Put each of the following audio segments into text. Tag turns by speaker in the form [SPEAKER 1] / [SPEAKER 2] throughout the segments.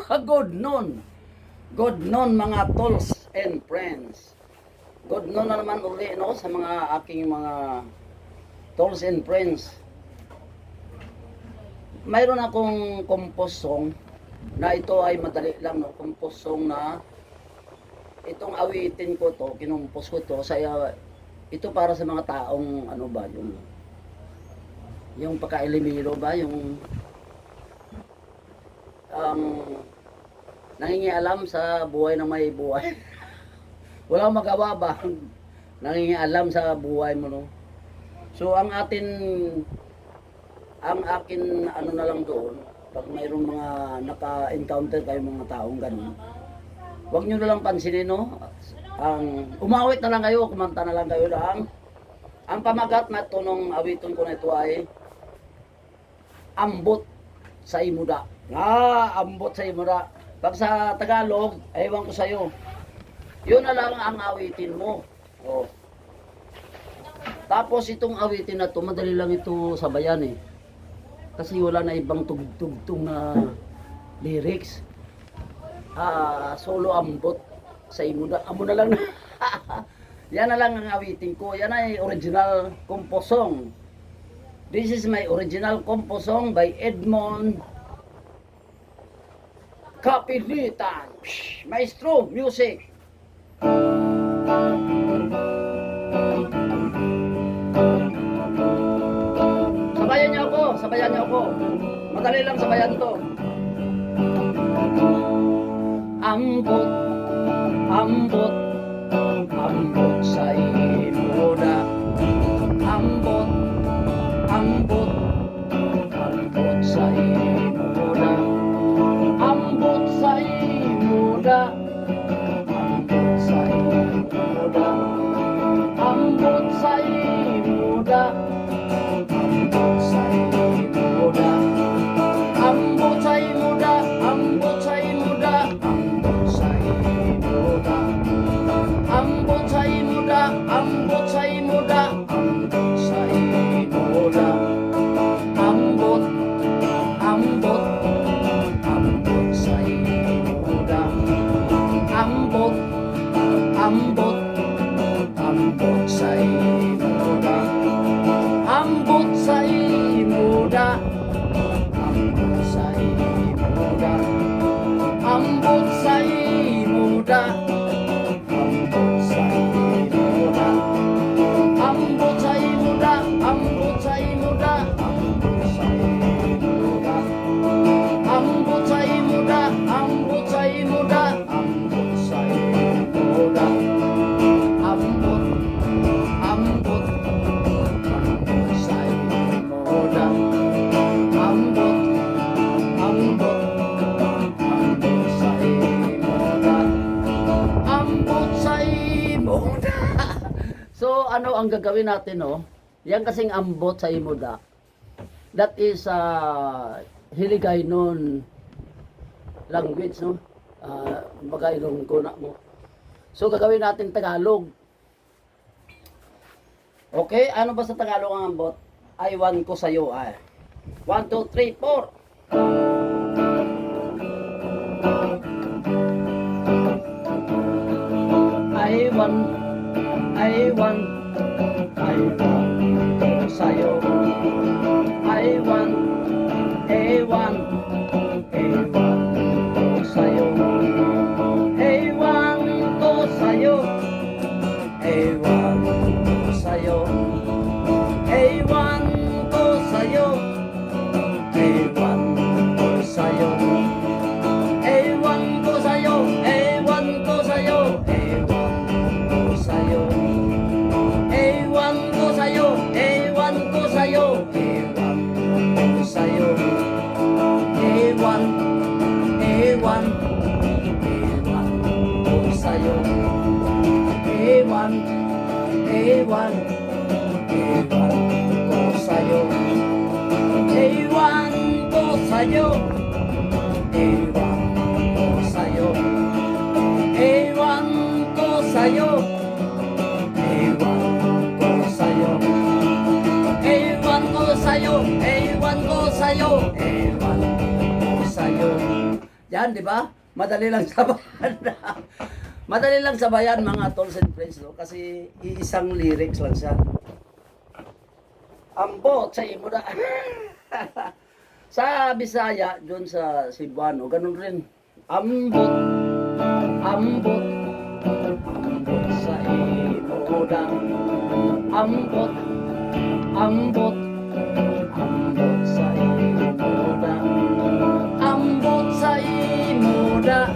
[SPEAKER 1] Good noon. Good noon mga tolls and friends. Good noon na naman uli no sa mga aking mga tolls and friends. Mayroon akong compost song na ito ay madali lang no, compost song na itong awitin ko to, kinumpos ko to sa ito para sa mga taong ano ba yung pagka-Elimiro ba yung nangingialam sa buhay ng may buhay. Walang magawa ba? Nangingialam sa buhay mo, no? So, ang akin ano na lang doon, pag mayroong mga naka-encounter kayo mga taong ganun, huwag nyo na lang pansinin, no? Umawit na lang kayo, kumanta na lang kayo lang. Ang pamagat na ito nung awiton ko na ito ay ambot sa imuda. Ambot sa imuda. Pag sa Tagalog, ewan ko sa'yo. Yun na lang ang awitin mo. Oh. Tapos itong awitin na to, madali lang ito sabayan eh. Kasi wala na ibang tugtog na lyrics. Solo ambot sa imuda. Amo na lang. Yan na lang ang awitin ko. Yan ay original compost song. This is my original compost song by Edmond Kapilitan. Maestro Music. Sabayan niyo ako, sabayan niyo ako. Madali lang sabayan to. Ambot, ambot, ambot sa imuda. Ambot, ambot, ambot sa imuda. Ambot sa imuda. Ambot sa imuda. Ambot sa imuda. Ambot sa imuda. Ambot sa imuda. Ambot sa imuda. Ambot sa imuda. Ambot sa imuda. Ambot sa imuda. Ambot sa imuda. Ambot, ambot, ambot sa imuda. Ambot, ambot, ambot sa imuda. Ambot sa imuda. Ambot sa imuda. Ambot sa imuda. Ambot sa imuda. Ambot sa imuda. Ambot sa imuda. Ambot sa imuda. Ambot sa imuda. Ambot sa imuda. Ambot sa imuda. Ambot, ambot, ambot sa imuda. Ambot, ambot, ambot sa imuda. Ambot sa imuda. So ano ang gagawin natin, no? Yan kasing ambot sa imuda. That is Hiligaynon language, no? Baga Ilonggo na mo. So gagawin natin Tagalog. Okay, ano ba sa Tagalog ang ambot? Aywan ko sa'yo. 1, 2, 3, 4. Aywan, aywan, aywan ko sa'yo. Aywan, ewan, ewan ko sa'yo. Ewan ko sa'yo. Ewan ko sa'yo. Ewan ko sa'yo. Ewan ko sa'yo. Ewan ko sa'yo. Ewan ko sa'yo. Ewan ko sa'yo. Ewan ko sa'yo. Ewan ko sa'yo. Ewan ko sa'yo. Ewan, ewan, ewan ko sa'yo. Ewan, ewan, ewan ko sa'yo. Ewan ko sa'yo. Ewan ko sa'yo. Ewan ko sa'yo. Ewan ko sa'yo. Ewan ko sa'yo. Ewan ko sa'yo. Ewan ko sa'yo. Yan, di ba? Madali lang sabayan. Madali lang sabayan mga tolls and friends, no? Kasi iisang lyrics lang siya. Ambot sa imo na. Sa Bisaya, doon sa Cebuano, ganun rin. Ambot, ambot, ambot sa imo na. Ambot, ambot, ambot sa imo na. Ambot sa imo na.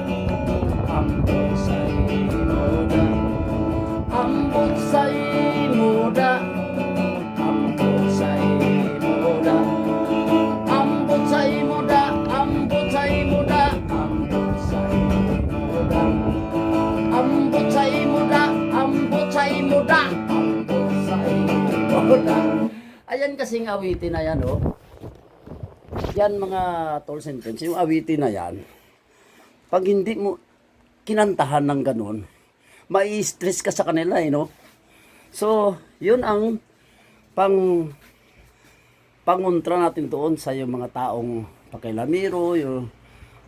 [SPEAKER 1] Ambot sa imo na. Ambot sa imo na. Ambot sa imo na. Ambot sa imo na. Ambot sa imo na. Ambot sa imo na. Ambot sa imo na. Ambot sa imo na. Ambot sa imo na. Ayan kasing awitin na yan, oh. Yan mga tolls and friends, yung awitin na yan, pag hindi mo kinantahan ng ganun, mai-stress ka sa kanila, no? So, yun ang pangontra natin doon sa yung mga taong pakilamiro, yung,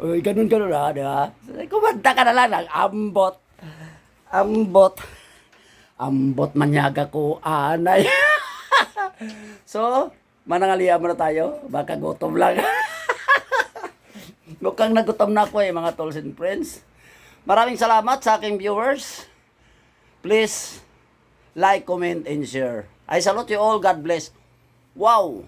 [SPEAKER 1] oy, ganun, di ba? Kumanta ka na lang ng ambot, ambot, ambot manyaga ko, anay. So, manangalian mo na tayo, baka gutom lang. Mukhang nagutom na ako mga tolls and friends. Maraming salamat sa aking viewers. Please like, comment, and share. I salute you all. God bless. Wow!